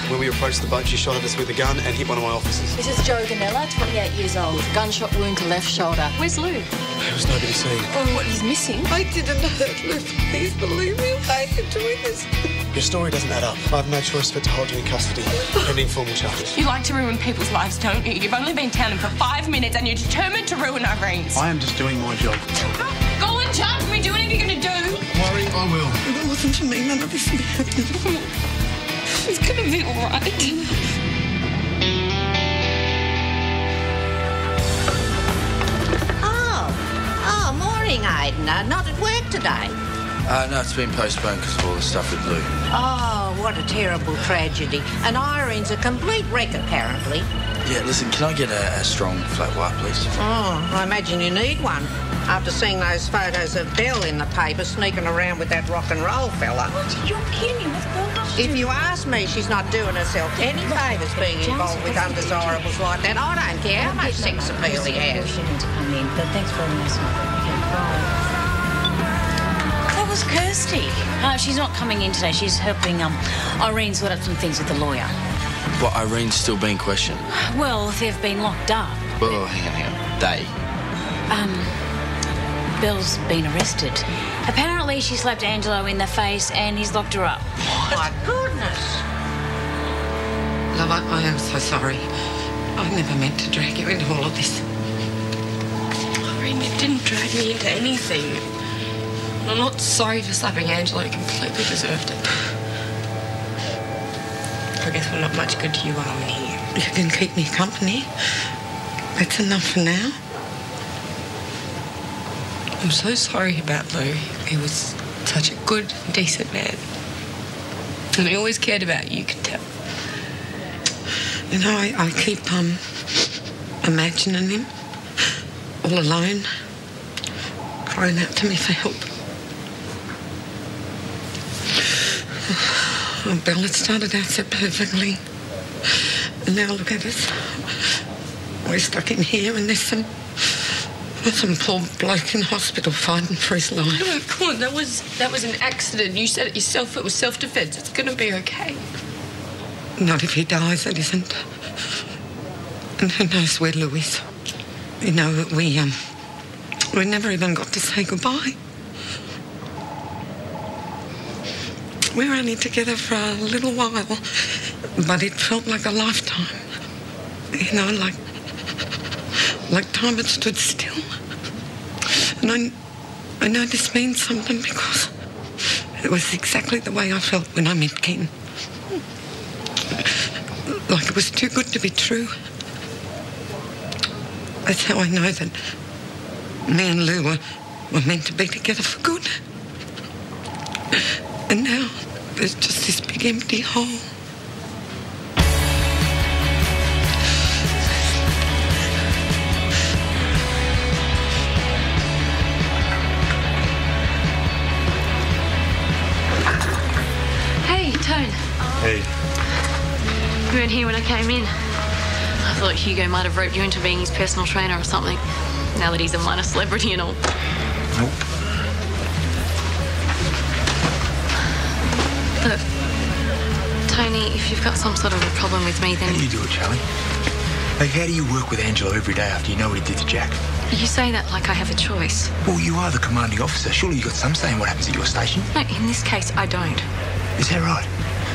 When we approached the boat, she shot at us with a gun and hit one of my officers. This is Joe Ganella, 28 years old. Gunshot wound to left shoulder. Where's Lou? There was nobody seen. Oh, what, he's missing? I didn't hurt Lou. Please believe me. I am doing this. Your story doesn't add up. I have no choice but to hold you in custody, pending formal charges. You like to ruin people's lives, don't you? You've only been telling for 5 minutes and you're determined to ruin Irene's. I am just doing my job. Go on, charge me. Do whatever you're going to do. Worry, I will. If it wasn't for me, none of this would be happening. It's going to be all right. Oh, morning, Aden. Not at work today. No, it's been postponed because of all the stuff with Lou. Oh, what a terrible tragedy. And Irene's a complete wreck, apparently. Yeah, listen, can I get a strong flat white, please? Oh, I imagine you need one. After seeing those photos of Belle in the paper sneaking around with that rock and roll fella. What? You're kidding me. What's Belle got to do? If you ask me, she's not doing herself any favours being involved with undesirables like that. I don't care how much sex appeal he has. She needs to come in, but thanks very much. That was Kirsty. She's not coming in today. She's helping Irene sort out some things with the lawyer. But Irene's still being questioned. Well, they've been locked up. Well, hang on. They? Belle's been arrested. Apparently she slapped Angelo in the face and he's locked her up. My goodness. Love, I am so sorry. I never meant to drag you into all of this. Irene, you didn't drag me into anything. I'm not sorry for slapping Angelo. You completely deserved it. I guess we're not much good to you while I'm here. You can keep me company. That's enough for now. I'm so sorry about Lou. He was such a good, decent man. And he always cared about you, you can tell. You know, I keep imagining him all alone, crying out to me for help. Oh, Belle, it started out so perfectly. And now look at us. We're stuck in here and there's some poor bloke in hospital fighting for his life. No, come on, that was an accident. You said it yourself. It was self-defense. It's going to be okay. Not if he dies, it isn't. And who knows where Lou is. You know, we never even got to say goodbye. We were only together for a little while, but it felt like a lifetime. You know, like time had stood still. And I know this means something because it was exactly the way I felt when I met Ken. Like it was too good to be true. That's how I know that me and Lou were meant to be together for good. And now there's just this big empty hole. Hey, Tone. Hey. You weren't here when I came in. I thought Hugo might have roped you into being his personal trainer or something, now that he's a minor celebrity and all. Nope. Look, Tony, if you've got some sort of a problem with me, then... How do you do it, Charlie? Like, how do you work with Angelo every day after you know what he did to Jack? You say that like I have a choice. Well, you are the commanding officer. Surely you've got some say in what happens at your station. No, in this case, I don't. Is that right?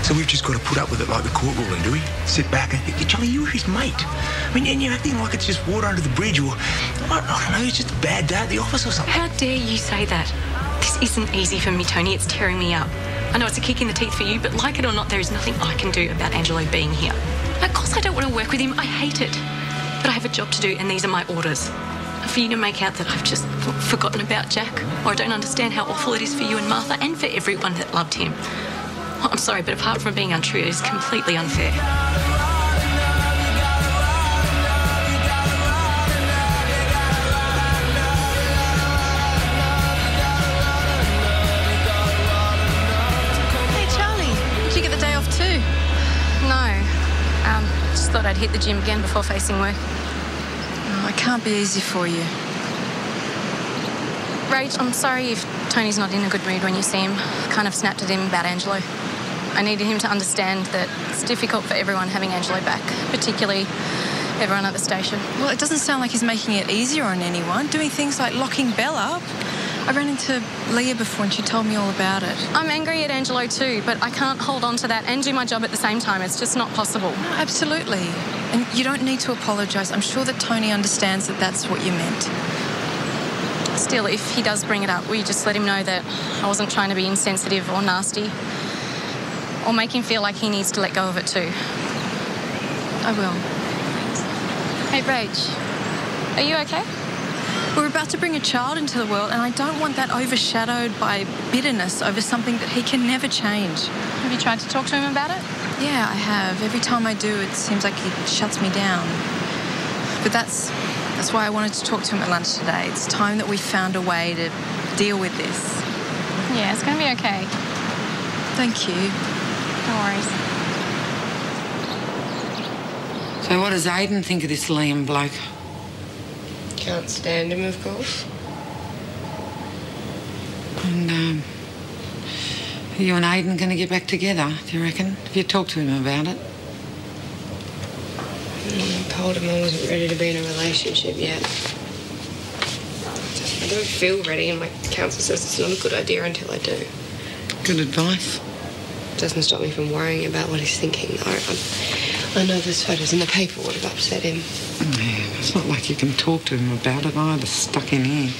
So we've just got to put up with it like the court ruling, do we? Sit back and... Charlie, you were his mate. I mean, and you're acting like it's just water under the bridge or... I don't know, it's just a bad day at the office or something. How dare you say that? This isn't easy for me, Tony. It's tearing me up. I know it's a kick in the teeth for you, but like it or not, there is nothing I can do about Angelo being here. Of course I don't want to work with him. I hate it. But I have a job to do, and these are my orders. For you to make out that I've just forgotten about Jack, or I don't understand how awful it is for you and Martha and for everyone that loved him. Well, I'm sorry, but apart from being untrue, it is completely unfair. Just thought I'd hit the gym again before facing work. Oh, it can't be easy for you. Rach, I'm sorry if Tony's not in a good mood when you see him. I kind of snapped at him about Angelo. I needed him to understand that it's difficult for everyone having Angelo back, particularly everyone at the station. Well, it doesn't sound like he's making it easier on anyone, doing things like locking Belle up. I ran into Leah before and she told me all about it. I'm angry at Angelo too, but I can't hold on to that and do my job at the same time. It's just not possible. No, absolutely. And you don't need to apologise. I'm sure that Tony understands that that's what you meant. Still, if he does bring it up, will you just let him know that I wasn't trying to be insensitive or nasty? Or make him feel like he needs to let go of it too? I will. Hey, Rach, are you okay? We're about to bring a child into the world and I don't want that overshadowed by bitterness over something that he can never change. Have you tried to talk to him about it? Yeah, I have. Every time I do, it seems like he shuts me down. But that's why I wanted to talk to him at lunch today. It's time that we found a way to deal with this. Yeah, it's going to be okay. Thank you. No worries. So what does Aden think of this Liam bloke? Can't stand him, of course. And, are you and Aden going to get back together, do you reckon? Have you talked to him about it? I told him I wasn't ready to be in a relationship yet. I don't feel ready, and my counsellor says it's not a good idea until I do. Good advice. Doesn't stop me from worrying about what he's thinking, though. I know those photos in the paper would have upset him. Yeah, it's not like you can talk to him about it either, stuck in here.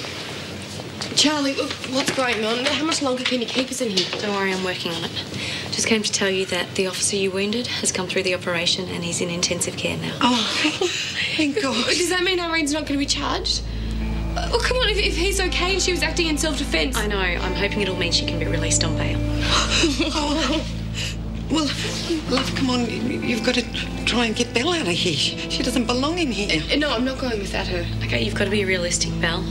Charlie, what's going on? How much longer can you keep us in here? Don't worry, I'm working on it. Just came to tell you that the officer you wounded has come through the operation and he's in intensive care now. Oh, thank God. Does that mean Irene's not going to be charged? Oh, come on, if he's okay and she was acting in self-defence. I know. I'm hoping it'll mean she can be released on bail. Oh. Well, love, come on. You've got to try and get Belle out of here. She doesn't belong in here. No, I'm not going without her. Okay, you've got to be realistic, Belle.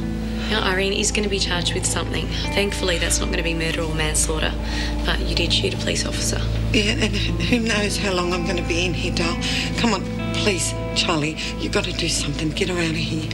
Now, Irene is going to be charged with something. Thankfully, that's not going to be murder or manslaughter. But you did shoot a police officer. Yeah, and who knows how long I'm going to be in here, doll. Come on, please, Charlie. You've got to do something. Get her out of here.